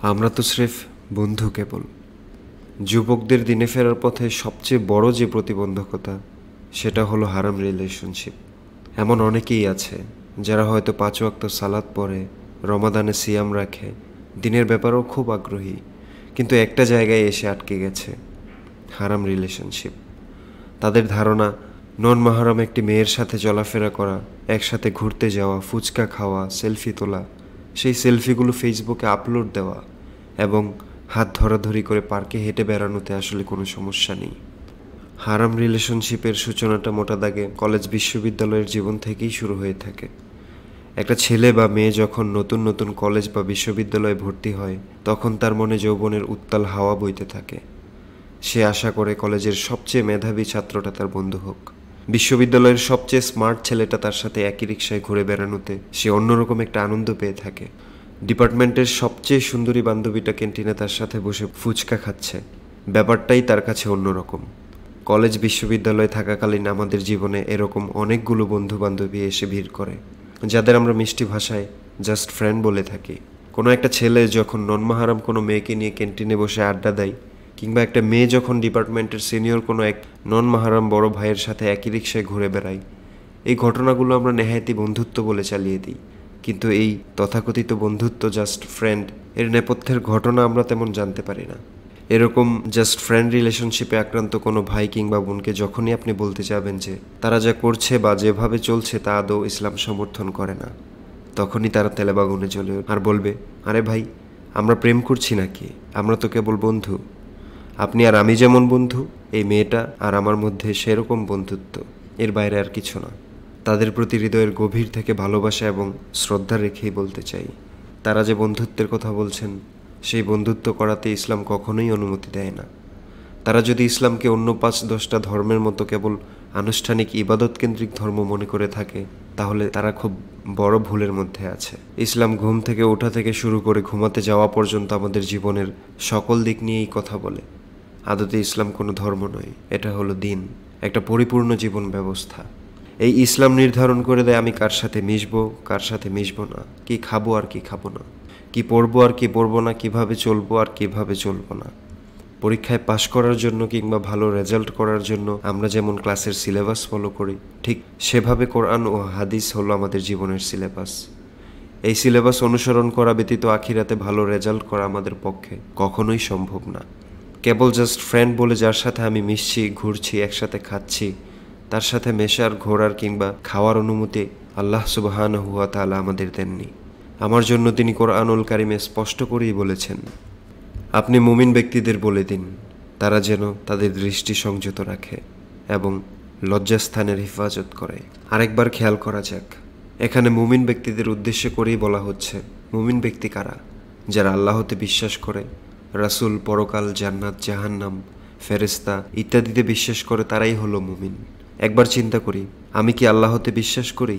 আমরা তো স্রেফ বন্ধু কেবল। যুবকদের দিনে ফেরার পথে সবচেয়ে বড় যে প্রতিবন্ধকতা, সেটা হলো হারাম রিলেশনশিপ। এমন অনেকেই আছে যারা হয়তো 5 ওয়াক্ত সালাত পড়ে, রমাদানে সিয়াম রাখে, দিনের ব্যাপারেও খুব আগ্রহী, কিন্তু একটা জায়গায় এসে আটকে গেছে: হারাম রিলেশনশিপ। তাদের ধারণা, নন মাহারাম একটি মেয়ের সাথে চলাফেরা করা, একসাথে ঘুরতে যাওয়া, ফুচকা খাওয়া, সেলফি তোলা, সেই সেলফিগুলো ফেসবুকে আপলোড দেওয়া এবং হাত ধরাধরি করে পার্কে হেঁটে বেড়ানোতে আসলে কোনো সমস্যা নেই। হারাম রিলেশনশিপের সূচনাটা মোটা দাগে কলেজ বিশ্ববিদ্যালয়ের জীবন থেকেই শুরু হয়ে থাকে। একটা ছেলে বা মেয়ে যখন নতুন নতুন কলেজ বা বিশ্ববিদ্যালয়ে ভর্তি হয়, তখন তার মনে যৌবনের উত্তাল হাওয়া বইতে থাকে। সে আশা করে কলেজের সবচেয়ে মেধাবী ছাত্রটা তার বন্ধু হোক, বিশ্ববিদ্যালয়ের সবচেয়ে স্মার্ট ছেলেটা তার সাথে একই রিক্সায় ঘুরে বেড়ানোতে সে অন্যরকম একটা আনন্দ পেয়ে থাকে। ডিপার্টমেন্টের সবচেয়ে সুন্দরী বান্ধবীটা ক্যান্টিনে তার সাথে বসে ফুচকা খাচ্ছে, ব্যাপারটাই তার কাছে অন্যরকম। কলেজ বিশ্ববিদ্যালয়ে থাকাকালীন আমাদের জীবনে এরকম অনেকগুলো বন্ধু বান্ধবী এসে ভিড় করে, যাদের আমরা মিষ্টি ভাষায় জাস্ট ফ্রেন্ড বলে থাকি। কোনো একটা ছেলে যখন ননমাহারাম কোনো মেয়েকে নিয়ে ক্যান্টিনে বসে আড্ডা দেয়, কিংবা একটা মেয়ে যখন ডিপার্টমেন্টের সিনিয়র কোনো এক নন মাহারাম বড় ভাইয়ের সাথে একই রিক্সায় ঘুরে বেড়ায়, এই ঘটনাগুলো আমরা নেহায়েতি বন্ধুত্ব বলে চালিয়ে দিই। কিন্তু এই তথাকথিত বন্ধুত্ব, জাস্ট ফ্রেন্ড, এর নেপথ্যের ঘটনা আমরা তেমন জানতে পারি না। এরকম জাস্ট ফ্রেন্ড রিলেশনশিপে আক্রান্ত কোনো ভাই কিংবা বোনকে যখনই আপনি বলতে যাবেন যে তারা যা করছে বা যেভাবে চলছে তা আদৌ ইসলাম সমর্থন করে না, তখনই তারা তেলেবাগুনে চলে আর বলবে, আরে ভাই, আমরা প্রেম করছি নাকি? আমরা তো কেবল বন্ধু। আপনি আর আমি যেমন বন্ধু, এই মেয়েটা আর আমার মধ্যে সেরকম বন্ধুত্ব, এর বাইরে আর কিছু না। তাদের প্রতি হৃদয়ের গভীর থেকে ভালোবাসা এবং শ্রদ্ধা রেখেই বলতে চাই, তারা যে বন্ধুত্বের কথা বলছেন, সেই বন্ধুত্ব করাতে ইসলাম কখনোই অনুমতি দেয় না। তারা যদি ইসলামকে অন্য 5-10টা ধর্মের মতো কেবল আনুষ্ঠানিক ইবাদত কেন্দ্রিক ধর্ম মনে করে থাকে, তাহলে তারা খুব বড় ভুলের মধ্যে আছে। ইসলাম ঘুম থেকে ওঠা থেকে শুরু করে ঘুমাতে যাওয়া পর্যন্ত আমাদের জীবনের সকল দিক নিয়েই কথা বলে। আদতে ইসলাম কোনো ধর্ম নয়, এটা হলো দিন, একটা পরিপূর্ণ জীবন ব্যবস্থা। এই ইসলাম নির্ধারণ করে দেয় আমি কার সাথে মিশবো, কার সাথে মিশবো না, কি খাবো আর কি খাবো না, কি পড়বো আর কি পড়বো না, কিভাবে চলবো আর কিভাবে চলবো না। পরীক্ষায় পাশ করার জন্য কিংবা ভালো রেজাল্ট করার জন্য আমরা যেমন ক্লাসের সিলেবাস ফলো করি, ঠিক সেভাবে কোরআন ও হাদিস হলো আমাদের জীবনের সিলেবাস। এই সিলেবাস অনুসরণ করা ব্যতীত আখিরাতে ভালো রেজাল্ট করা আমাদের পক্ষে কখনোই সম্ভব না। কেবল জাস্ট ফ্রেন্ড বলে যার সাথে আমি মিশছি, ঘুরছি, একসাথে খাচ্ছি, তার সাথে মেশার, ঘোরার কিংবা খাওয়ার অনুমতি আল্লাহ সুবহানাহু ওয়া তাআলা আমাদের দেননি। আমার জন্য তিনি কোরআনুল কারিমে স্পষ্ট করেই বলেছেন, আপনি মুমিন ব্যক্তিদের বলে দিন তারা যেন তাদের দৃষ্টি সংযত রাখে এবং লজ্জাস্থানের হেফাজত করে। আরেকবার খেয়াল করা যাক, এখানে মুমিন ব্যক্তিদের উদ্দেশ্য করেই বলা হচ্ছে। মুমিন ব্যক্তি কারা? যারা আল্লাহতে বিশ্বাস করে, রাসূল, পরকাল, জান্নাত, জাহান্নাম, ফেরেশতা ইত্যাদিতে বিশ্বাস করে, তারাই হলো মুমিন। একবার চিন্তা করি, আমি কি আল্লাহতে বিশ্বাস করি,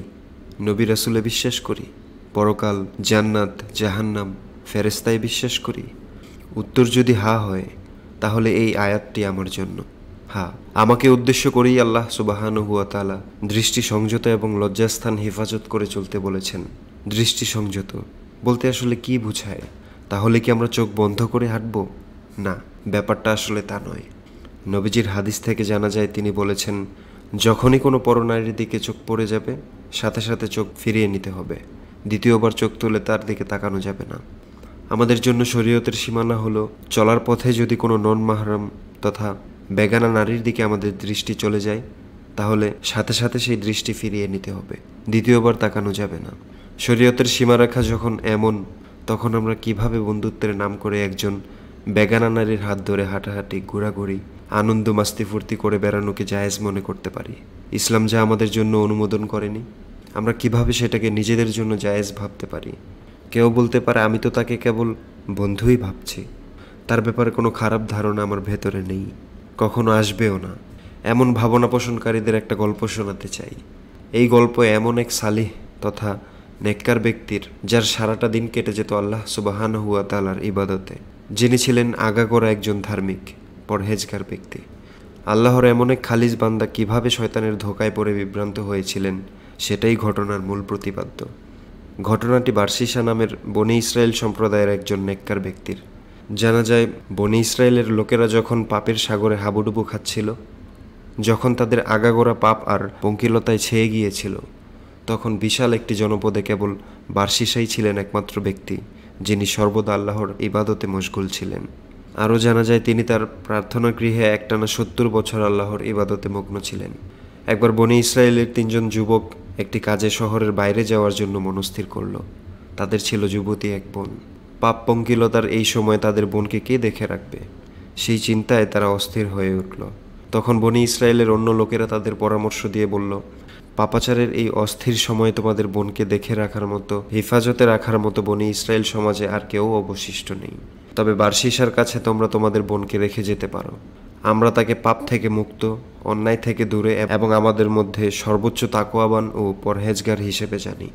নবী রাসূলে বিশ্বাস করি, পরকাল, জান্নাত, জাহান্নাম, ফেরেশতায় বিশ্বাস করি? উত্তর যদি হা হয়, তাহলে এই আয়াতটি আমার জন্য। হ্যাঁ, আমাকে উদ্দেশ্য করেই আল্লাহ সুবহানাহু ওয়া তাআলা দৃষ্টি সংযত এবং লজ্জাস্থান হেফাজত করে চলতে বলেছেন। দৃষ্টি সংযত বলতে আসলে কি বোঝায়? তাহলে কি আমরা চোখ বন্ধ করে হাঁটব? না, ব্যাপারটা আসলে তা নয়। নবীজির হাদিস থেকে জানা যায়, তিনি বলেছেন, যখনই কোনো পরনারীর দিকে চোখ পড়ে যাবে, সাথে সাথে চোখ ফিরিয়ে নিতে হবে। দ্বিতীয়বার চোখ তুলে তার দিকে তাকানো যাবে না। আমাদের জন্য শরীয়তের সীমানা হলো, চলার পথে যদি কোনো নন মাহরাম তথা বেগানা নারীর দিকে আমাদের দৃষ্টি চলে যায়, তাহলে সাথে সাথে সেই দৃষ্টি ফিরিয়ে নিতে হবে, দ্বিতীয়বার তাকানো যাবে না। শরীয়তের সীমারেখা যখন এমন, তখন আমরা কিভাবে বন্ধুত্বের নাম করে একজন বেগানা নারীর হাত ধরে হাঁটাহাঁটি, ঘোরাঘুরি, আনন্দ মাস্তি ফুর্তি করে বেড়ানোকে জায়েজ মনে করতে পারি? ইসলাম যা আমাদের জন্য অনুমোদন করেনি, আমরা কিভাবে সেটাকে নিজেদের জন্য জায়েজ ভাবতে পারি? কেউ বলতে পারে, আমি তো তাকে কেবল বন্ধুই ভাবছি, তার ব্যাপারে কোনো খারাপ ধারণা আমার ভেতরে নেই, কখনো আসবেও না। এমন ভাবনা পোষণকারীদের একটা গল্প শোনাতে চাই। এই গল্প এমন এক সালিহ তথা নেককার ব্যক্তির, যার সারাটা দিন কেটে যেত আল্লাহ সুবহানাহু ওয়া তাআলার ইবাদতে, যিনি ছিলেন আগাগোড়া একজন ধার্মিক, পরহেজগার ব্যক্তি। আল্লাহর এমন এক খালিস বান্দা কিভাবে শয়তানের ধোকায় পড়ে বিভ্রান্ত হয়েছিলেন, সেটাই ঘটনার মূল প্রতিপাদ্য। ঘটনাটি বারসিসা নামের বনি ইসরায়েল সম্প্রদায়ের একজন নেককার ব্যক্তির। জানা যায়, বনি ইসরায়েলের লোকেরা যখন পাপের সাগরে হাবুডুবু খাচ্ছিল, যখন তাদের আগাগোড়া পাপ আর পঙ্কিলতায় ছেয়ে গিয়েছিল, তখন বিশাল একটি জনপদে কেবল বারসিসাই ছিলেন একমাত্র ব্যক্তি যিনি সর্বদা আল্লাহর ইবাদতে মশগুল ছিলেন। আরও জানা যায়, তিনি তার প্রার্থনা গৃহে একটানা 70 বছর আল্লাহর ইবাদতে মগ্ন ছিলেন। একবার বনি ইসরায়েলের 3 জন যুবক একটি কাজে শহরের বাইরে যাওয়ার জন্য মনস্থির করল। তাদের ছিল যুবতী এক বোন। পাপ পঙ্কিলতার এই সময় তাদের বোনকে কে দেখে রাখবে, সেই চিন্তায় তারা অস্থির হয়ে উঠল। তখন বনি ইসরায়েলের অন্য লোকেরা তাদের পরামর্শ দিয়ে বলল, পাপাচারের এই অস্থির সময়ে তোমাদের বোনকে দেখে রাখার মতো, হেফাজতে রাখার মতো বনি ইসরায়েল সমাজে আর কেউ অবশিষ্ট নেই। তবে বারসিসার কাছে তোমরা তোমাদের বোনকে রেখে যেতে পারো। আমরা তাকে পাপ থেকে মুক্ত, অন্যায় থেকে দূরে এবং আমাদের মধ্যে সর্বোচ্চ তাকওয়াবান ও পরহেজগার হিসেবে জানি।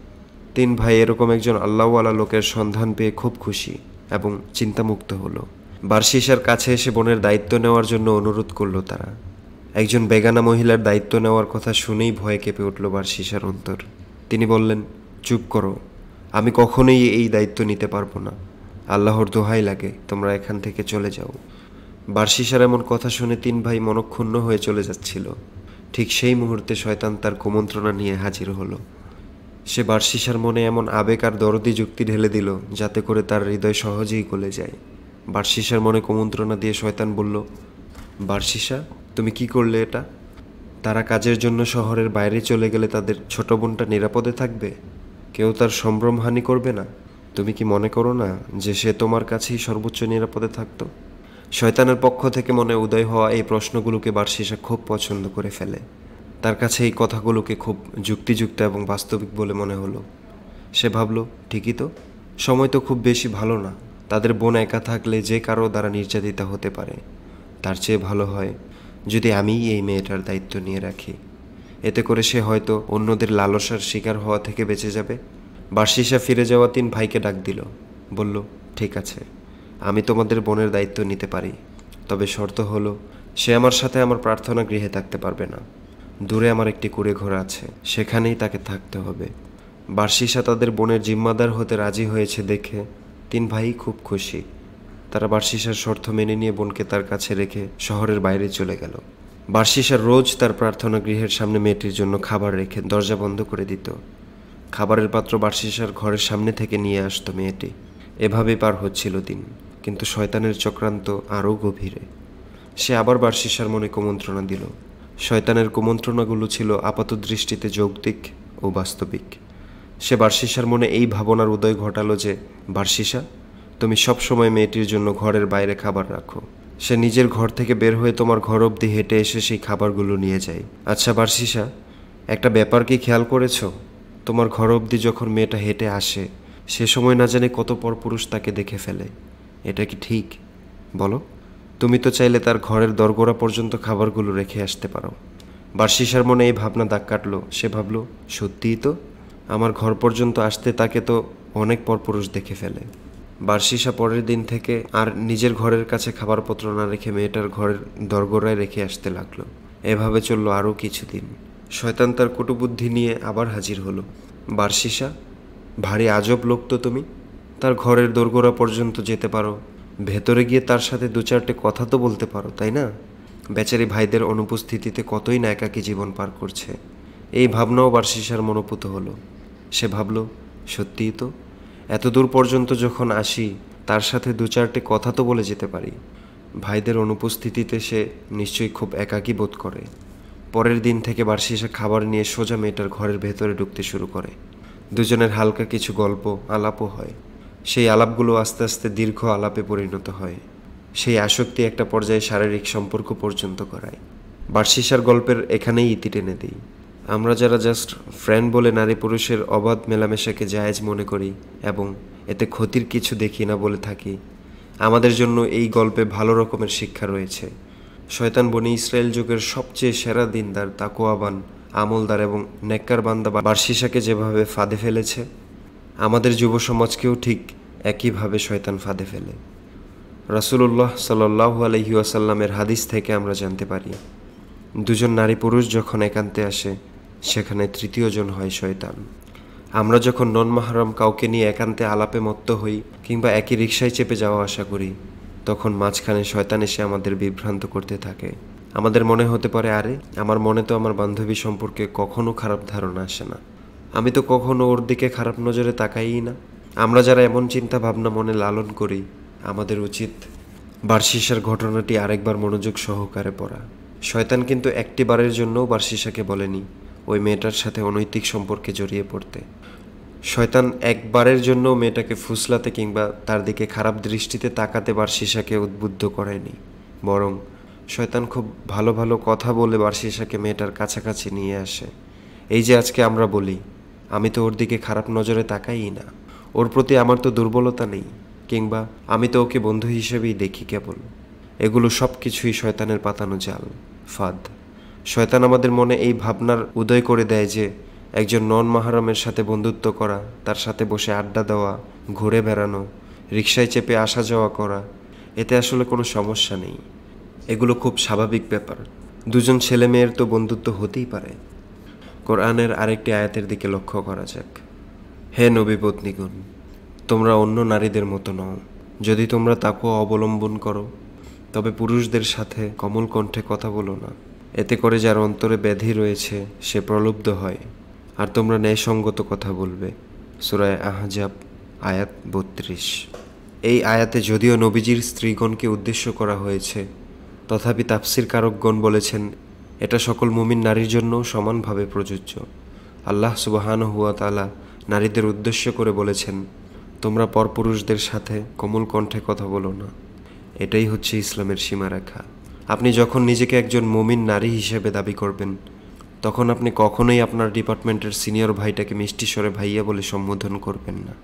3 ভাই এরকম একজন আল্লাহওয়ালা লোকের সন্ধান পেয়ে খুব খুশি এবং চিন্তামুক্ত হলো। বারসিসার কাছে এসে বোনের দায়িত্ব নেওয়ার জন্য অনুরোধ করলো তারা। একজন বেগানা মহিলার দায়িত্ব নেওয়ার কথা শুনেই ভয়ে কেঁপে উঠল বারসিসার অন্তর। তিনি বললেন, চুপ করো, আমি কখনোই এই দায়িত্ব নিতে পারবো না। আল্লাহর দোহাই লাগে, তোমরা এখান থেকে চলে যাও। বারসিসার এমন কথা শুনে 3 ভাই মনক্ষুণ্ণ হয়ে চলে যাচ্ছিল। ঠিক সেই মুহূর্তে শয়তান তার কুমন্ত্রণা নিয়ে হাজির হলো। সে বারসিসার মনে এমন আবেগ আর দরদি যুক্তি ঢেলে দিল যাতে করে তার হৃদয় সহজেই গলে যায়। বারসিসার মনে কুমন্ত্রণা দিয়ে শয়তান বলল, বারসিসা, তুমি কি করলে এটা? তারা কাজের জন্য শহরের বাইরে চলে গেলে তাদের ছোট বোনটা নিরাপদে থাকবে, কেউ তার সম্ভ্রমহানি করবে না। তুমি কি মনে করো না যে সে তোমার কাছেই সর্বোচ্চ নিরাপদে থাকতো? শয়তানের পক্ষ থেকে মনে উদয় হওয়া এই প্রশ্নগুলোকে বারসিসা খুব পছন্দ করে ফেলে। তার কাছে এই কথাগুলোকে খুব যুক্তিযুক্ত এবং বাস্তবিক বলে মনে হলো। সে ভাবল, ঠিকই তো, সময় তো খুব বেশি ভালো না। তাদের বোন একা থাকলে যে কারো দ্বারা নির্যাতিতা হতে পারে। তার চেয়ে ভালো হয় যদি আমিই এই মেয়েটার দায়িত্ব নিয়ে রাখি। এতে করে সে হয়তো অন্যদের লালসার শিকার হওয়া থেকে বেঁচে যাবে। বারসিসা ফিরে যাওয়া 3 ভাইকে ডাক দিল, বলল, ঠিক আছে, আমি তোমাদের বোনের দায়িত্ব নিতে পারি, তবে শর্ত হলো সে আমার সাথে আমার প্রার্থনা গৃহে থাকতে পারবে না। দূরে আমার একটি কুঁড়ে ঘর আছে, সেখানেই তাকে থাকতে হবে। বারসিসা তাদের বোনের জিম্মাদার হতে রাজি হয়েছে দেখে 3 ভাই খুব খুশি। তারা বারসিসার শর্ত মেনে নিয়ে বোনকে তার কাছে রেখে শহরের বাইরে চলে গেল। বারসিসা রোজ তার প্রার্থনা গৃহের সামনে মেয়েটির জন্য খাবার রেখে দরজা বন্ধ করে দিত। খাবারের পাত্র বারসিসার ঘরের সামনে থেকে নিয়ে আসতো মেয়েটি। এভাবেই পার হচ্ছিল দিন, কিন্তু শয়তানের চক্রান্ত আরও গভীরে। সে আবার বারসিসার মনে কুমন্ত্রণা দিল। শয়তানের কুমন্ত্রণাগুলো ছিল আপাতদৃষ্টিতে যৌক্তিক ও বাস্তবিক। সে বারসিসার মনে এই ভাবনার উদয় ঘটালো যে, বারসিসা, তুমি সবসময় মেয়েটির জন্য ঘরের বাইরে খাবার রাখো। সে নিজের ঘর থেকে বের হয়ে তোমার ঘর অবধি হেঁটে এসে সেই খাবারগুলো নিয়ে যায়। আচ্ছা বারসিসা, একটা ব্যাপার কি খেয়াল করেছো? তোমার ঘর অবধি যখন মেয়েটা হেঁটে আসে, সে সময় না জানি কত পরপুরুষ তাকে দেখে ফেলে। এটা কি ঠিক? বলো। তুমি তো চাইলে তার ঘরের দরগোড়া পর্যন্ত খাবারগুলো রেখে আসতে পারো। বারসিসার মনে এই ভাবনা দাগ কাটলো। সে ভাবল, সত্যিই তো, আমার ঘর পর্যন্ত আসতে তাকে তো অনেক পরপুরুষ দেখে ফেলে। বারসিসা পরের দিন থেকে আর নিজের ঘরের কাছে খাবারপত্র না রেখে মেয়েটার ঘরের দরগোড়ায় রেখে আসতে লাগলো। এভাবে চলল আরও কিছুদিন। শয়তান তার কটুবুদ্ধি নিয়ে আবার হাজির হলো। বারসিসা, ভারী আজব লোক তো তুমি। তার ঘরের দোরগোড়া পর্যন্ত যেতে পারো, ভেতরে গিয়ে তার সাথে 2-4টে কথা তো বলতে পারো, তাই না? বেচারি ভাইদের অনুপস্থিতিতে কতই না একাকী জীবন পার করছে। এই ভাবনাও বারসিসার মনোপুত হলো। সে ভাবল, সত্যিই তো, এত দূর পর্যন্ত যখন আসি তার সাথে 2-4টে কথা তো বলে যেতে পারি। ভাইদের অনুপস্থিতিতে সে নিশ্চয়ই খুব একাকী বোধ করে। পরের দিন থেকে বারসিসা খাবার নিয়ে সোজা মেয়েটার ঘরের ভেতরে ঢুকতে শুরু করে। দুজনের হালকা কিছু গল্প আলাপও হয়। সেই আলাপগুলো আস্তে আস্তে দীর্ঘ আলাপে পরিণত হয়। সেই আসক্তি একটা পর্যায়ে শারীরিক সম্পর্ক পর্যন্ত করায়। বারসিসার গল্পের এখানেই ইতি টেনে দিই। আমরা যারা জাস্ট ফ্রেন্ড বলে নারী পুরুষের অবাধ মেলামেশাকে জায়েজ মনে করি এবং এতে ক্ষতির কিছু দেখি না বলে থাকি, আমাদের জন্য এই গল্পে ভালো রকমের শিক্ষা রয়েছে। শয়তান বনি ইসরায়েল যুগের সবচেয়ে সেরা দিনদার, তাকওয়াবান, আমলদার এবং নেককার বান্দা বারসিসাকে যেভাবে ফাঁদে ফেলেছে, আমাদের যুব সমাজকেও ঠিক একইভাবে শয়তান ফাঁদে ফেলে। রাসূলুল্লাহ সাল্লাল্লাহু আলাইহি ওয়াসাল্লামের হাদিস থেকে আমরা জানতে পারি, দুজন নারী পুরুষ যখন একান্তে আসে, সেখানে তৃতীয় জন হয় শয়তান। আমরা যখন নন মাহরাম কাউকে নিয়ে একান্তে আলাপে মত্ত হই কিংবা একই রিকশায় চেপে যাওয়া আসা করি, তখন মাঝখানে শয়তান এসে আমাদের বিভ্রান্ত করতে থাকে। আমাদের মনে হতে পারে, আরে আমার মনে তো আমার বান্ধবী সম্পর্কে কখনো খারাপ ধারণা আসে না, আমি তো কখনো ওর দিকে খারাপ নজরে তাকাইই না। আমরা যারা এমন চিন্তা ভাবনা মনে লালন করি, আমাদের উচিত বার্সিসার ঘটনাটি আরেকবার মনোযোগ সহকারে পড়া। শয়তান কিন্তু একটি বারের জন্যও বার্সিসাকে বলেনি ওই মেয়েটার সাথে অনৈতিক সম্পর্কে জড়িয়ে পড়তে। শয়তান একবারের জন্য মেয়েটাকে ফুসলাতে কিংবা তার দিকে খারাপ দৃষ্টিতে তাকাতে বার্সিসাকে উদ্বুদ্ধ করেনি, বরং শয়তান খুব ভালো ভালো কথা বলে বার্সিসাকে মেয়েটার কাছাকাছি নিয়ে আসে। এই যে আজকে আমরা বলি, আমি তো ওর দিকে খারাপ নজরে তাকাই না, ওর প্রতি আমার তো দুর্বলতা নেই, কিংবা আমি তো ওকে বন্ধু হিসেবেই দেখি কেবল, এগুলো সব কিছুই শয়তানের পাতানো জাল, ফাঁদ। শয়তান আমাদের মনে এই ভাবনার উদয় করে দেয় যে একজন নন মাহরামের সাথে বন্ধুত্ব করা, তার সাথে বসে আড্ডা দেওয়া, ঘুরে বেড়ানো, রিকশায় চেপে আসা যাওয়া করা, এতে আসলে কোনো সমস্যা নেই, এগুলো খুব স্বাভাবিক ব্যাপার। দুজন ছেলে মেয়ের তো বন্ধুত্ব হতেই পারে। কোরআনের আরেকটি আয়াতের দিকে লক্ষ্য করা যাক। হে নবী পত্নীগণ, তোমরা অন্য নারীদের মতো নও, যদি তোমরা তাকওয়া অবলম্বন করো তবে পুরুষদের সাথে কোমল কণ্ঠে কথা বলো না, এতে করে যার অন্তরে ব্যাধি রয়েছে সে প্রলুব্ধ হয়, আর তোমরা ন্যায়সঙ্গত কথা বলবে। সূরা আহজাব আয়াত ৩২। এই আয়াতে যদিও নবীজির স্ত্রীগণকে উদ্দেশ্য করা হয়েছে, তথাপি তাফসির কারকগণ বলেছেন এটা সকল মুমিন নারীর জন্য সমানভাবে প্রযোজ্য। আল্লাহ সুবহানাহু ওয়া তাআলা নারীদের উদ্দেশ্য করে বলেছেন, তোমরা পরপুরুষদের সাথে কোমল কণ্ঠে কথা বলো না। এটাই হচ্ছে ইসলামের সীমারেখা। আপনি যখন নিজেকে একজন মুমিন নারী হিসেবে দাবি করবেন, তখন আপনি কখনোই আপনার ডিপার্টমেন্টের সিনিয়র ভাইটাকে মিষ্টি স্বরে ভাইয়া বলে সম্বোধন করবেন না।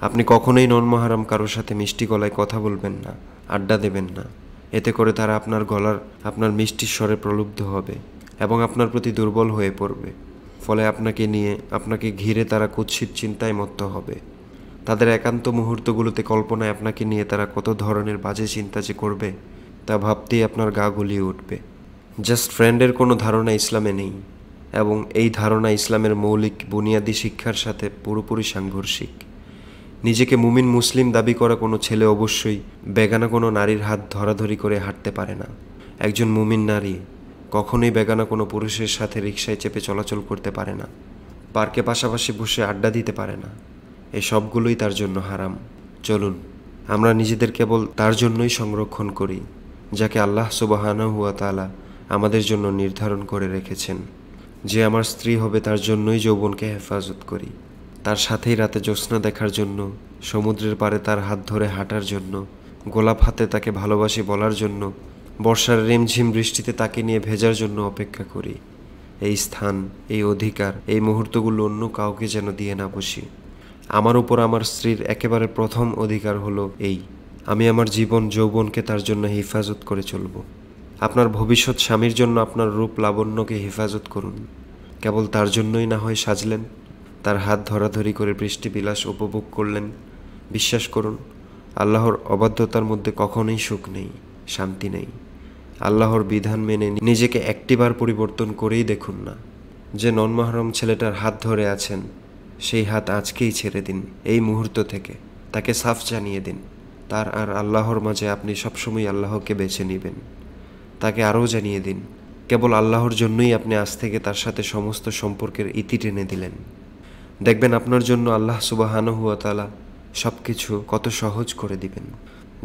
আপনি কখনোই নন মাহরাম কারোর সাথে মিষ্টি গলায় কথা বলবেন না, আড্ডা দেবেন না। এতে করে তারা আপনার মিষ্টি স্বরে প্রলুব্ধ হবে এবং আপনার প্রতি দুর্বল হয়ে পড়বে। ফলে আপনাকে ঘিরে তারা কুৎসিত চিন্তায় মত্ত হবে। তাদের একান্ত মুহূর্তগুলোতে কল্পনায় আপনাকে নিয়ে তারা কত ধরনের বাজে চিন্তা যে করবে, তা ভাবতেই আপনার গা গুলিয়ে উঠবে। জাস্ট ফ্রেন্ডের কোনো ধারণা ইসলামে নেই, এবং এই ধারণা ইসলামের মৌলিক বুনিয়াদী শিক্ষার সাথে পুরোপুরি সাংঘর্ষিক। নিজেকে মুমিন মুসলিম দাবি করা কোনো ছেলে অবশ্যই বেগানা কোনো নারীর হাত ধরাধরি করে হাঁটতে পারে না। একজন মুমিন নারী কখনোই বেগানা কোনো পুরুষের সাথে রিকশায় চেপে চলাচল করতে পারে না, পার্কে পাশাপাশি বসে আড্ডা দিতে পারে না। এই সবগুলোই তার জন্য হারাম। চলুন আমরা নিজেদের কেবল তার জন্যই সংরক্ষণ করি যাকে আল্লাহ সুবহানাহু ওয়া তাআলা আমাদের জন্য নির্ধারণ করে রেখেছেন। যে আমার স্ত্রী হবে তার জন্যই যৌবনকে হেফাজত করি, তার সাথেই রাতে জ্যোৎস্না দেখার জন্য, সমুদ্রের পাড়ে তার হাত ধরে হাঁটার জন্য, গোলাপ হাতে তাকে ভালোবাসি বলার জন্য, বর্ষার রিমঝিম বৃষ্টিতে তাকে নিয়ে ভেজার জন্য অপেক্ষা করি। এই স্থান, এই অধিকার, এই মুহূর্তগুলো অন্য কাউকে যেন দিয়ে না বসি। আমার উপর আমার স্ত্রীর একেবারে প্রথম অধিকার হলো এই, আমি আমার জীবন যৌবনকে তার জন্য হেফাজত করে চলব। আপনার ভবিষ্যৎ স্বামীর জন্য আপনার রূপ লাবণ্যকে হেফাজত করুন। কেবল তার জন্যই না হয় সাজলেন, তার হাত ধরাধরি করে বৃষ্টি বিলাস উপভোগ করলেন। বিশ্বাস করুন, আল্লাহর অবাধ্যতার মধ্যে কখনোই সুখ নেই, শান্তি নেই। আল্লাহর বিধান মেনে নিজেকে একটিবার পরিবর্তন করেই দেখুন না। যে নন মাহরম ছেলেটার হাত ধরে আছেন, সেই হাত আজকেই ছেড়ে দিন। এই মুহূর্ত থেকে তাকে সাফ জানিয়ে দিন, তার আর আল্লাহর মাঝে আপনি সবসময় আল্লাহকে বেছে নেবেন। তাকে আরও জানিয়ে দিন, কেবল আল্লাহর জন্যই আপনি আজ থেকে তার সাথে সমস্ত সম্পর্কের ইতি টেনে দিলেন। দেখবেন আপনার জন্য আল্লাহ সুবহানাহু ওয়া তাআলা সব কিছু কত সহজ করে দিবেন।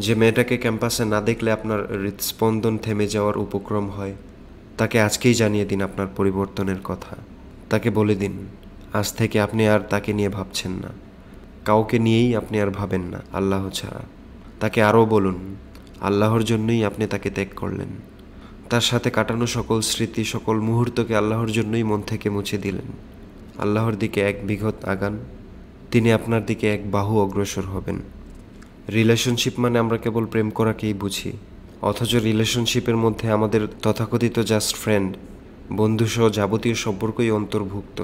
যে মেয়েটাকে ক্যাম্পাসে না দেখলে আপনার হৃদস্পন্দন থেমে যাওয়ার উপক্রম হয়, তাকে আজকেই জানিয়ে দিন আপনার পরিবর্তনের কথা। তাকে বলে দিন, আজ থেকে আপনি আর তাকে নিয়ে ভাবছেন না, কাউকে নিয়েই আপনি আর ভাবেন না আল্লাহ ছাড়া। তাকে আরও বলুন, আল্লাহর জন্যই আপনি তাকে ত্যাগ করলেন। তার সাথে কাটানো সকল স্মৃতি, সকল মুহূর্তকে আল্লাহর জন্যই মন থেকে মুছে দিলেন। আল্লাহর দিকে এক বিঘত আগান, তিনি আপনার দিকে এক বাহু অগ্রসর হবেন। রিলেশনশিপ মানে আমরা কেবল প্রেম করাকেই বুঝি, অথচ রিলেশনশিপের মধ্যে আমাদের তথাকথিত জাস্ট ফ্রেন্ড, বন্ধুসহ যাবতীয় সম্পর্কই অন্তর্ভুক্ত।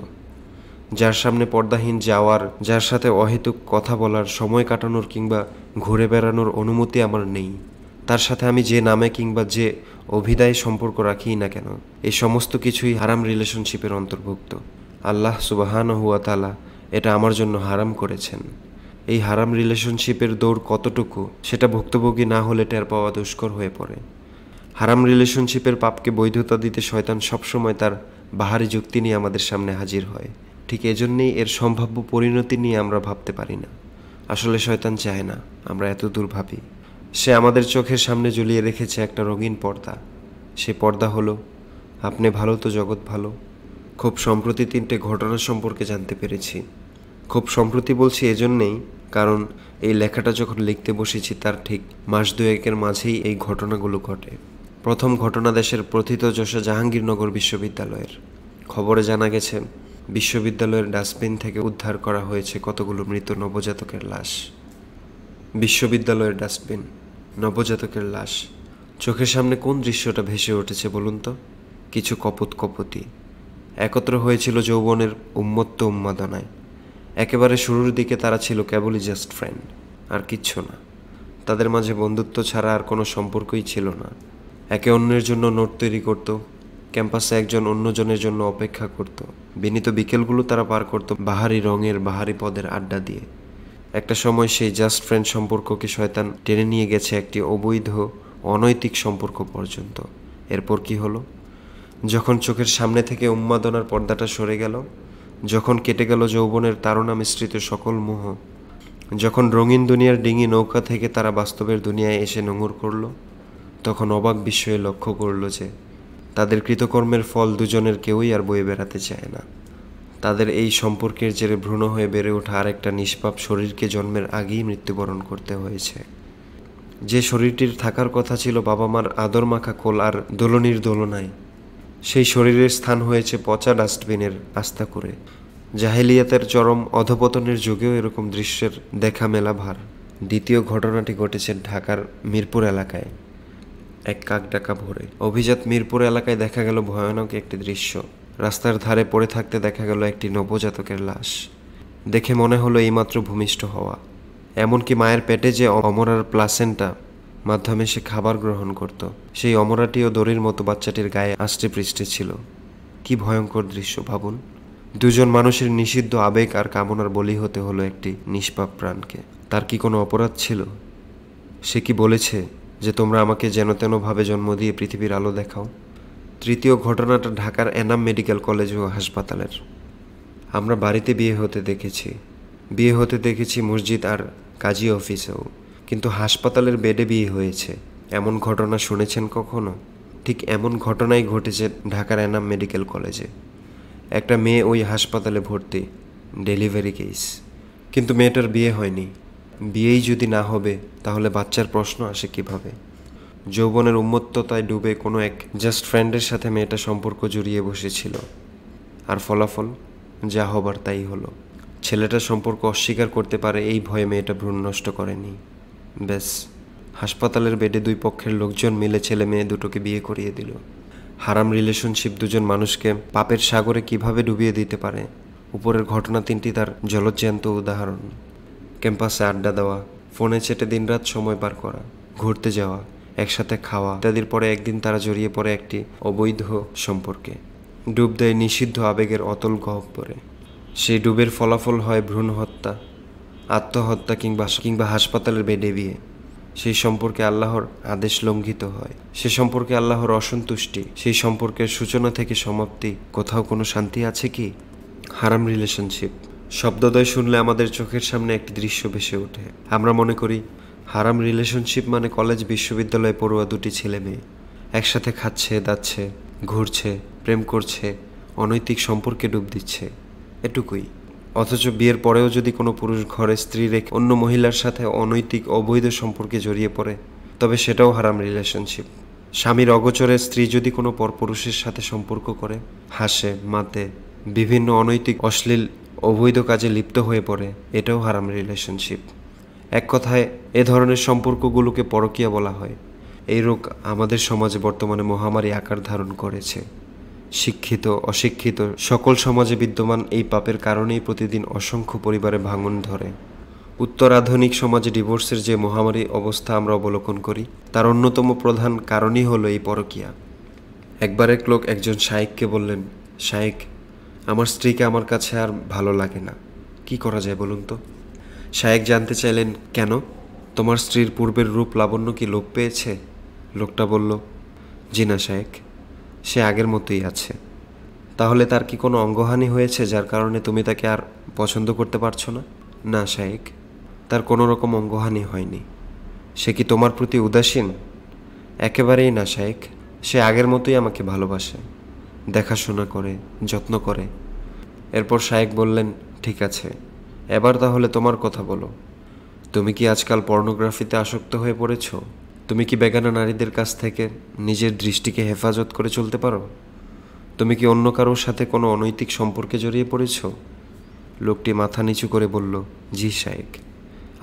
যার সামনে পর্দাহীন যাওয়ার, যার সাথে অহেতুক কথা বলার, সময় কাটানোর কিংবা ঘুরে বেড়ানোর অনুমতি আমার নেই, তার সাথে আমি যে নামে কিংবা যে অভিধায় সম্পর্ক রাখি না কেন, এই সমস্ত কিছুই হারাম রিলেশনশিপের অন্তর্ভুক্ত। আল্লাহ সুবহানাহু ওয়া তাআলা এটা আমার জন্য হারাম করেছেন। এই হারাম রিলেশনশিপের দৌড় কতটুকু সেটা ভুক্তভোগী না হলে টের পাওয়া দুষ্কর হয়ে পড়ে। হারাম রিলেশনশিপের পাপকে বৈধতা দিতে শয়তান সবসময় তার বাহারি যুক্তি নিয়ে আমাদের সামনে হাজির হয়। ঠিক এজন্যই এর সম্ভাব্য পরিণতি নিয়ে আমরা ভাবতে পারি না। আসলে শয়তান চায় না আমরা এত দূর ভাবি। সে আমাদের চোখের সামনে ঝুলিয়ে রেখেছে একটা রঙিন পর্দা। সে পর্দা হলো আপনি ভালো তো জগৎ ভালো। খুব সম্প্রতি 3টে ঘটনা সম্পর্কে জানতে পেরেছি। খুব সম্প্রতি বলছি এজন্যেই কারণ এই লেখাটা যখন লিখতে বসেছি তার ঠিক মাস দুয়েকের মাঝেই এই ঘটনাগুলো ঘটে। প্রথম ঘটনা দেশের প্রথিতযশা জাহাঙ্গীরনগর বিশ্ববিদ্যালয়ের। খবরে জানা গেছে বিশ্ববিদ্যালয়ের ডাস্টবিন থেকে উদ্ধার করা হয়েছে কতগুলো মৃত নবজাতকের লাশ। বিশ্ববিদ্যালয়ের ডাস্টবিন, নবজাতকের লাশ। চোখের সামনে কোন দৃশ্যটা ভেসে উঠেছে বলুন তো? কিছু কপোতি একত্র হয়েছিল যৌবনের উন্মত্ত উন্মাদনায়। একেবারে শুরুর দিকে তারা ছিল কেবলই জাস্ট ফ্রেন্ড, আর কিচ্ছু না। তাদের মাঝে বন্ধুত্ব ছাড়া আর কোনো সম্পর্কই ছিল না। একে অন্যের জন্য নোট তৈরি করত, ক্যাম্পাসে একজন অন্যজনের জন্য অপেক্ষা করত। বিনীত বিকেলগুলো তারা পার করত বাহারি রঙের বাহারি পদের আড্ডা দিয়ে। একটা সময় সেই জাস্ট ফ্রেন্ড সম্পর্ককে শয়তান টেনে নিয়ে গেছে একটি অবৈধ অনৈতিক সম্পর্ক পর্যন্ত। এরপর কি হলো? যখন চোখের সামনে থেকে উন্মাদনার পর্দাটা সরে গেল, যখন কেটে গেল যৌবনের তাড়না মিশ্রিত সকল মোহ, যখন রঙিন দুনিয়ার ডিঙি নৌকা থেকে তারা বাস্তবের দুনিয়ায় এসে নোঙর করল, তখন অবাক বিস্ময়ে লক্ষ্য করল যে তাদের কৃতকর্মের ফল দুজনের কেউই আর বয়ে বেড়াতে চায় না। তাদের এই সম্পর্কের জেরে ভ্রূণ হয়ে বেড়ে ওঠা আরেকটা নিষ্পাপ শরীরকে জন্মের আগেই মৃত্যুবরণ করতে হয়েছে। যে শরীরটির থাকার কথা ছিল বাবা মার আদর মাখা কোল আর দোলনির দোলনায়, সেই শরীরের স্থান হয়েছে পচা ডাস্টবিনের আস্থা করে। জাহেলিয়াতের চরম অধপতনের যুগেও এরকম দৃশ্যের দেখা মেলা ভার। দ্বিতীয় ঘটনাটি ঘটেছে ঢাকার মিরপুর এলাকায় এক কাকডাকা ভোরে। অভিজাত মিরপুর এলাকায় দেখা গেল ভয়ানক একটি দৃশ্য। রাস্তার ধারে পড়ে থাকতে দেখা গেল একটি নবজাতকের লাশ। দেখে মনে হলো এইমাত্র ভূমিষ্ঠ হওয়া। এমনকি মায়ের পেটে যে অমরার প্লাসেন্টা মাধ্যমে সে খাবার গ্রহণ করত, সেই অমরাটিও দড়ির মতো বাচ্চাটির গায়ে আষ্টে পৃষ্ঠে ছিল। কি ভয়ঙ্কর দৃশ্য ভাবুন। দুজন মানুষের নিষিদ্ধ আবেগ আর কামনার বলি হতে হলো একটি নিষ্পাপ প্রাণকে। তার কি কোনো অপরাধ ছিল? সে কি বলেছে যে তোমরা আমাকে যেন তেনভাবে জন্ম দিয়ে পৃথিবীর আলো দেখাও? তৃতীয় ঘটনাটা ঢাকার এনাম মেডিকেল কলেজ ও হাসপাতালের। আমরা বাড়িতে বিয়ে হতে দেখেছি মসজিদ আর কাজী অফিসেও, কিন্তু হাসপাতালের বেডে বিয়ে হয়েছে এমন ঘটনা শুনেছেন কখনো? ঠিক এমন ঘটনাই ঘটেছে ঢাকার এনাম মেডিকেল কলেজে। একটা মেয়ে ওই হাসপাতালে ভর্তি, ডেলিভারি কেস। কিন্তু মেয়েটার বিয়ে হয়নি। বিয়েই যদি না হবে তাহলে বাচ্চার প্রশ্ন আসে কিভাবে? যৌবনের উন্মত্ততায় ডুবে কোনো এক জাস্ট ফ্রেন্ডের সাথে মেয়েটা সম্পর্ক জড়িয়ে বসেছিল, আর ফলাফল যা হবার তাই হলো। ছেলেটা সম্পর্ক অস্বীকার করতে পারে এই ভয়ে মেয়েটা ভ্রূণ নষ্ট করেনি। ব্যাস, হাসপাতালের বেডে দুই পক্ষের লোকজন মিলে ছেলে মেয়ে দুটোকে বিয়ে করিয়ে দিল। হারাম রিলেশনশিপ দুজন মানুষকে পাপের সাগরে কিভাবে ডুবিয়ে দিতে পারে, উপরের ঘটনা 3টি তার জলজ্যান্ত উদাহরণ। ক্যাম্পাসে আড্ডা দেওয়া, ফোনে চেটে দিনরাত সময় পার করা, ঘুরতে যাওয়া, একসাথে খাওয়া ইত্যাদির পরে একদিন তারা জড়িয়ে পড়ে একটি অবৈধ সম্পর্কে। ডুব দেয় নিষিদ্ধ আবেগের অতল গহ্বরে। সেই ডুবের ফলাফল হয় ভ্রূণ হত্যা, আত্মহত্যা কিংবা হাসপাতালের বেডে বিয়ে। সেই সম্পর্কে আল্লাহর আদেশ লঙ্ঘিত হয়, সে সম্পর্কে আল্লাহর অসন্তুষ্টি, সেই সম্পর্কের সূচনা থেকে সমাপ্তি। কোথাও কোনো শান্তি আছে কি? হারাম রিলেশনশিপ শব্দদ্বয় শুনলে আমাদের চোখের সামনে একটি দৃশ্য ভেসে ওঠে। আমরা মনে করি হারাম রিলেশনশিপ মানে কলেজ বিশ্ববিদ্যালয়ে পড়ুয়া দুটি ছেলে মেয়ে একসাথে খাচ্ছে, দাচ্ছে, ঘুরছে, প্রেম করছে, অনৈতিক সম্পর্কে ডুব দিচ্ছে, এটুকুই। অথচ বিয়ের পরেও যদি কোনো পুরুষ ঘরে স্ত্রী রেখে অন্য মহিলার সাথে অনৈতিক অবৈধ সম্পর্কে জড়িয়ে পড়ে, তবে সেটাও হারাম রিলেশনশিপ। স্বামীর অগোচরে স্ত্রী যদি কোনো পরপুরুষের সাথে সম্পর্ক করে, হাসে, মাতে, বিভিন্ন অনৈতিক অশ্লীল অবৈধ কাজে লিপ্ত হয়ে পড়ে, এটাও হারাম রিলেশনশিপ। এক কথায় এ ধরনের সম্পর্কগুলোকে পরকীয়া বলা হয়। এই রোগ আমাদের সমাজে বর্তমানে মহামারী আকার ধারণ করেছে। শিক্ষিত অশিক্ষিত সকল সমাজে বিদ্যমান এই পাপের কারণেই প্রতিদিন অসংখ্য পরিবারে ভাঙন ধরে। উত্তরাধুনিক সমাজে ডিভোর্সের যে মহামারী অবস্থা আমরা অবলোকন করি, তার অন্যতম প্রধান কারণই হলো এই পরকীয়া। একবার এক লোক একজন শায়েখকে বললেন, শায়েখ, আমার স্ত্রীকে আমার কাছে আর ভালো লাগে না, কি করা যায় বলুন তো? শায়েক জানতে চাইলেন, কেন? তোমার স্ত্রীর পূর্বের রূপ লাবণ্য কি লোপ পেয়েছে? লোকটা বলল, জি না শায়েক, সে আগের মতোই আছে। তাহলে তার কি কোনো অঙ্গহানি হয়েছে যার কারণে তুমি তাকে আর পছন্দ করতে পারছো না? না শায়েক, তার কোনো রকম অঙ্গহানি হয়নি। সে কি তোমার প্রতি উদাসীন? একেবারেই না শায়েক, সে আগের মতোই আমাকে ভালোবাসে, দেখাশোনা করে, যত্ন করে। এরপর শায়েক বললেন, ঠিক আছে, এবার তাহলে তোমার কথা বলো। তুমি কি আজকাল পর্নোগ্রাফিতে আসক্ত হয়ে পড়েছ? তুমি কি বেগানা নারীদের কাছ থেকে নিজের দৃষ্টিকে হেফাজত করে চলতে পারো? তুমি কি অন্য কারোর সাথে কোনো অনৈতিক সম্পর্কে জড়িয়ে পড়েছ? লোকটি মাথা নিচু করে বলল, জি শায়েক,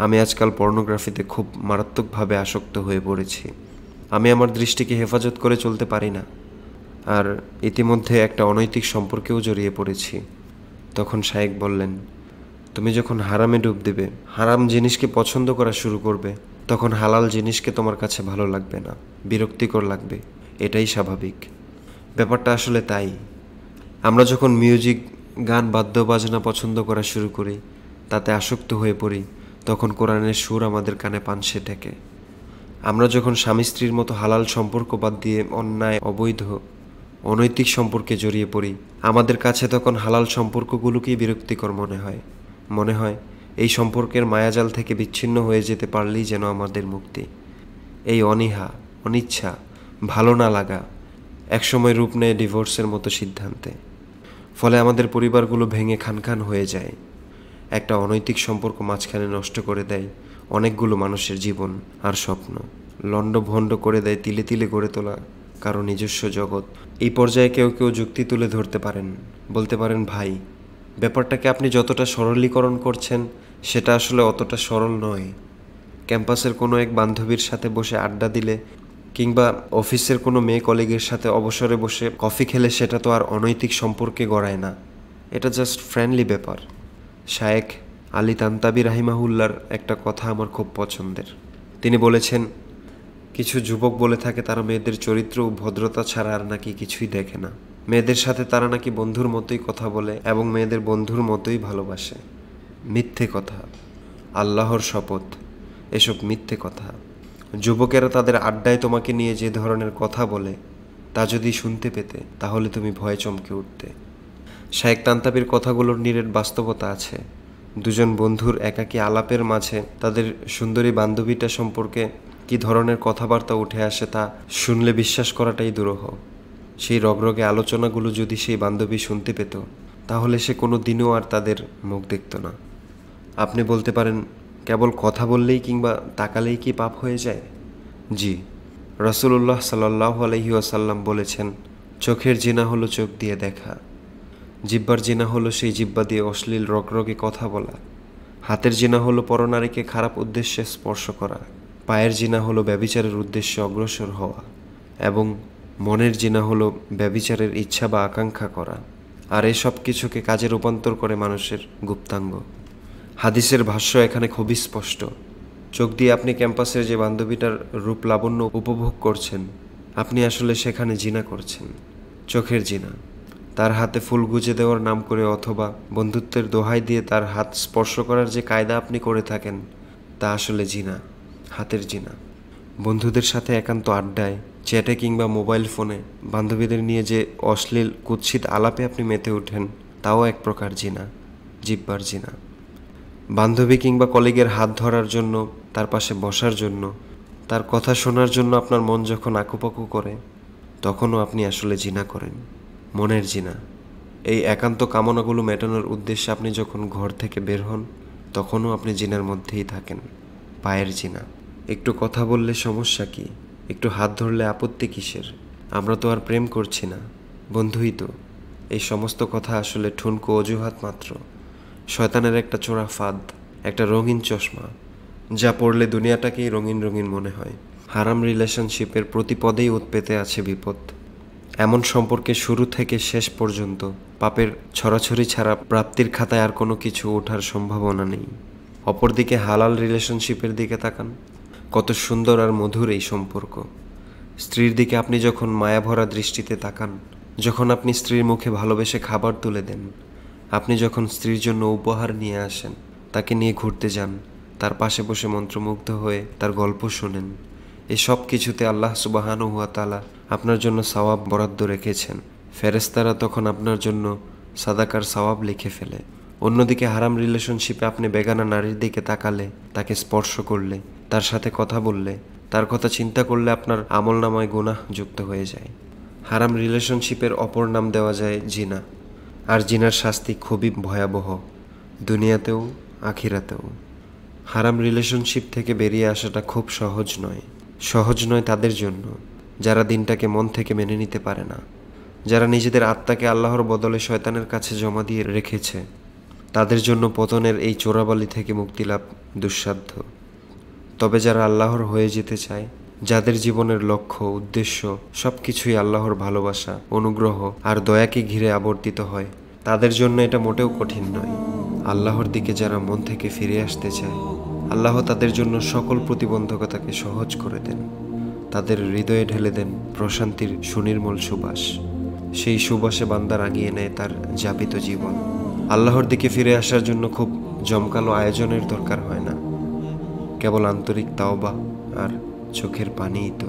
আমি আজকাল পর্নোগ্রাফিতে খুব মারাত্মকভাবে আসক্ত হয়ে পড়েছি। আমি আমার দৃষ্টিকে হেফাজত করে চলতে পারি না, আর ইতিমধ্যে একটা অনৈতিক সম্পর্কেও জড়িয়ে পড়েছি। তখন শায়েক বললেন, তুমি যখন হারামে ডুব দেবে, হারাম জিনিসকে পছন্দ করা শুরু করবে, তখন হালাল জিনিসকে তোমার কাছে ভালো লাগবে না, বিরক্তিকর লাগবে। এটাই স্বাভাবিক। ব্যাপারটা আসলে তাই। আমরা যখন মিউজিক, গান, বাদ্যবাজনা পছন্দ করা শুরু করি, তাতে আসক্ত হয়ে পড়ি, তখন কোরআনের সুর আমাদের কানে পানসে ঠেকে। আমরা যখন স্বামী স্ত্রীর মতো হালাল সম্পর্ক বাদ দিয়ে অন্যায়, অবৈধ, অনৈতিক সম্পর্কে জড়িয়ে পড়ি, আমাদের কাছে তখন হালাল সম্পর্কগুলোকেই বিরক্তিকর মনে হয়। মনে হয় এই সম্পর্কের মায়াজাল থেকে বিচ্ছিন্ন হয়ে যেতে পারলেই যেন আমাদের মুক্তি। এই অনীহা, অনিচ্ছা, ভালো না লাগা একসময় রূপ নেয় ডিভোর্সের মতো সিদ্ধান্তে। ফলে আমাদের পরিবারগুলো ভেঙে খানখান হয়ে যায়। একটা অনৈতিক সম্পর্ক মাঝখানে নষ্ট করে দেয় অনেকগুলো মানুষের জীবন আর স্বপ্ন, লণ্ডভণ্ড করে দেয় তিলে তিলে গড়ে তোলা কারো নিজস্ব জগৎ। এই পর্যায়ে কেউ কেউ যুক্তি তুলে ধরতে পারেন, বলতে পারেন, ভাই, ব্যাপারটাকে আপনি যতটা সরলীকরণ করছেন সেটা আসলে অতটা সরল নয়। ক্যাম্পাসের কোনো এক বান্ধবীর সাথে বসে আড্ডা দিলে কিংবা অফিসের কোনো মেয়ে কলিগের সাথে অবসরে বসে কফি খেলে সেটা তো আর অনৈতিক সম্পর্কে গড়ায় না। এটা জাস্ট ফ্রেন্ডলি ব্যাপার। শায়েক আলী তান্তাবি রাহিমাহুল্লার একটা কথা আমার খুব পছন্দের। তিনি বলেছেন, কিছু যুবক বলে থাকে তারা মেয়েদের চরিত্র ও ভদ্রতা ছাড়া আর নাকি কিছুই দেখে না। মেয়েদের সাথে তারা নাকি বন্ধুর মতোই কথা বলে এবং মেয়েদের বন্ধুর মতোই ভালোবাসে। মিথ্যে কথা, আল্লাহর শপথ, এসব মিথ্যে কথা। যুবকেরা তাদের আড্ডায় তোমাকে নিয়ে যে ধরনের কথা বলে তা যদি শুনতে পেতে, তাহলে তুমি ভয়ে চমকে উঠতে। শায়েক তান্তাবির কথাগুলোর নিরেট বাস্তবতা আছে। দুজন বন্ধুর একাকী আলাপের মাঝে তাদের সুন্দরী বান্ধবীটা সম্পর্কে কি ধরনের কথাবার্তা উঠে আসে তা শুনলে বিশ্বাস করাটাই দুরূহ। সেই রগরগে আলোচনাগুলো যদি সেই বান্ধবী শুনতে পেত, তাহলে সে কোনো দিনও আর তাদের মুখ দেখত না। আপনি বলতে পারেন, কেবল কথা বললেই কিংবা তাকালেই কি পাপ হয়ে যায়? জি, রাসূলুল্লাহ সাল্লাল্লাহু আলাইহি ওয়াসাল্লাম বলেছেন, চোখের জিনা হলো চোখ দিয়ে দেখা, জিহ্বার জিনা হলো সেই জিহ্বা দিয়ে অশ্লীল রগরগে কথা বলা, হাতের জিনা হলো পরনারীকে খারাপ উদ্দেশ্যে স্পর্শ করা, পায়ের জিনা হলো ব্যভিচারের উদ্দেশ্যে অগ্রসর হওয়া, এবং মনের জিনা হলো ব্যভিচারের ইচ্ছা বা আকাঙ্ক্ষা করা। আর এসব কিছুকে কাজে রূপান্তর করে মানুষের গুপ্তাঙ্গ। হাদিসের ভাষ্য এখানে খুবই স্পষ্ট। চোখ দিয়ে আপনি ক্যাম্পাসের যে বান্ধবীটার রূপ লাবণ্য উপভোগ করছেন, আপনি আসলে সেখানে জিনা করছেন, চোখের জিনা। তার হাতে ফুল গুজে দেওয়ার নাম করে অথবা বন্ধুত্বের দোহাই দিয়ে তার হাত স্পর্শ করার যে কায়দা আপনি করে থাকেন, তা আসলে জিনা, হাতের জিনা। বন্ধুদের সাথে একান্ত আড্ডায়, চ্যাটে কিংবা মোবাইল ফোনে বান্ধবীদের নিয়ে যে অশ্লীল কুৎসিত আলাপে আপনি মেতে ওঠেন, তাও এক প্রকার জিনা, জিহ্বার জিনা। বান্ধবী কিংবা কলিগের হাত ধরার জন্য, তার পাশে বসার জন্য, তার কথা শোনার জন্য আপনার মন যখন আকুপাকু করে, তখনও আপনি আসলে জিনা করেন, মনের জিনা। এই একান্ত কামনাগুলো মেটানোর উদ্দেশ্যে আপনি যখন ঘর থেকে বের হন, তখনও আপনি জিনার মধ্যেই থাকেন, পায়ের জিনা। একটু কথা বললে সমস্যা কি? একটু হাত ধরলে আপত্তি কিসের? আমরা তো আর প্রেম করছি না, বন্ধুই তো। এই সমস্ত কথা আসলে ঠুনকো অজুহাত মাত্র, শয়তানের একটা চোরা ফাঁদ, একটা রঙিন চশমা, যা পড়লে দুনিয়াটাকেই রঙিন রঙিন মনে হয়। হারাম রিলেশনশিপের প্রতি পদেই উৎপেতে আছে বিপদ। এমন সম্পর্কে শুরু থেকে শেষ পর্যন্ত পাপের ছড়াছড়ি ছাড়া প্রাপ্তির খাতায় আর কোনো কিছু ওঠার সম্ভাবনা নেই। অপরদিকে হালাল রিলেশনশিপের দিকে তাকান, কত সুন্দর আর মধুর এই সম্পর্ক। স্ত্রীর দিকে আপনি যখন মায়াভরা দৃষ্টিতে তাকান, যখন আপনি স্ত্রীর মুখে ভালোবেসে খাবার তুলে দেন, আপনি যখন স্ত্রীর জন্য উপহার নিয়ে আসেন, তাকে নিয়ে ঘুরতে যান, তার পাশে বসে মন্ত্রমুগ্ধ হয়ে তার গল্প শোনেন, এই সব কিছুতে আল্লাহ সুবহানাহু ওয়া তাআলা আপনার জন্য সওয়াব বরাদ্দ রেখেছেন। ফেরেশতারা তখন আপনার জন্য সাদাকার সওয়াব লিখে ফেলে। অন্যদিকে হারাম রিলেশনশিপে আপনি বেগানা নারীর দিকে তাকালে, তাকে স্পর্শ করলে, তার সাথে কথা বললে, তার কথা চিন্তা করলে আপনার আমলনামায় গুনাহ যুক্ত হয়ে যায়। হারাম রিলেশনশিপের অপর নাম দেওয়া যায় জিনা। আর জিনার শাস্তি খুবই ভয়াবহ, দুনিয়াতেও আখিরাতেও। হারাম রিলেশনশিপ থেকে বেরিয়ে আসাটা খুব সহজ নয়। সহজ নয় তাদের জন্য যারা দিনটাকে মন থেকে মেনে নিতে পারে না, যারা নিজেদের আত্মাকে আল্লাহর বদলে শয়তানের কাছে জমা দিয়ে রেখেছে। তাদের জন্য পতনের এই চোরাবালি থেকে মুক্তি লাভ দুঃসাধ্য। তবে যারা আল্লাহর হয়ে যেতে চায়, যাদের জীবনের লক্ষ্য উদ্দেশ্য সব কিছুই আল্লাহর ভালোবাসা, অনুগ্রহ আর দয়াকে ঘিরে আবর্তিত হয়, তাদের জন্য এটা মোটেও কঠিন নয়। আল্লাহর দিকে যারা মন থেকে ফিরে আসতে চায়, আল্লাহ তাদের জন্য সকল প্রতিবন্ধকতাকে সহজ করে দেন। তাদের হৃদয়ে ঢেলে দেন প্রশান্তির সুনির্মল সুবাস। সেই সুবাসে বান্দা রাঙিয়ে নেয় তার যাপিত জীবন। আল্লাহর দিকে ফিরে আসার জন্য খুব জমকালো আয়োজনের দরকার হয় না, কেবল আন্তরিক তাওবা আর চোখের পানিই তো।